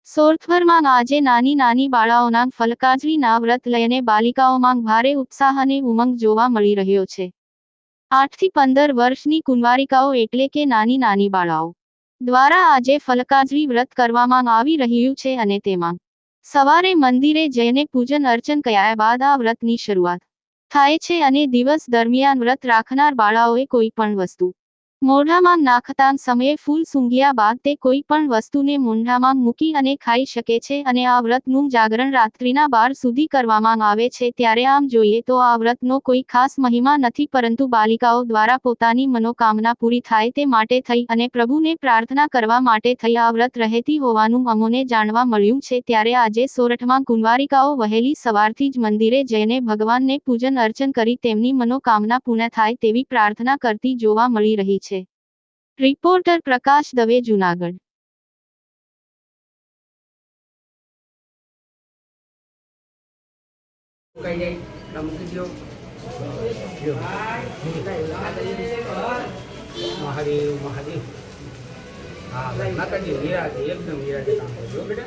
સોરઠભરમાં આજે નાની નાની બાળાઓના ફલકાજળીના વ્રત લઈને બાલિકાઓમાં ભારે ઉત્સાહ અને ઉમંગ જોવા મળી રહ્યો છે। 8 થી 15 વર્ષની કુંવારિકાઓ એટલે કે નાની નાની બાળાઓ દ્વારા આજે ફલકાજળી વ્રત કરવામાં આવી રહ્યું છે અને તેમાં સવારે મંદિરે જઈને પૂજન અર્ચન કર્યા બાદ આ વ્રતની શરૂઆત થાય છે અને દિવસ દરમિયાન વ્રત રાખનાર બાળાઓએ કોઈ પણ વસ્તુ મોઢામાં નાખતા સમયે ફૂલ સૂંઘ્યા બાદ તે કોઈ પણ વસ્તુને મોઢામાં મૂકી અને ખાઈ શકે છે અને આ વ્રતનું જાગરણ રાત્રિના 12 સુધી કરવામાં આવે છે। ત્યારે આમ જોઈએ તો આ વ્રતનો કોઈ ખાસ મહિમા નથી, પરંતુ બાલિકાઓ દ્વારા પોતાની મનોકામના પૂરી થાય તે માટે થઈ અને પ્રભુને પ્રાર્થના કરવા માટે થઈ આ વ્રત રહેતી હોવાનું અમોને જાણવા મળ્યું છે। ત્યારે આજે સોરઠમાં કુંવારિકાઓ વહેલી સવારથી જ મંદિરે જઈને ભગવાનને પૂજન અર્ચન કરી તેમની મનોકામના પૂર્ણ થાય તેવી પ્રાર્થના કરતી જોવા મળી રહી છે। રિપોર્ટર પ્રકાશ દવે, જૂનાગઢ। महादेव महादेव। हाँ माता जी हीरा एकदम हीरा के काम करजो बेटा।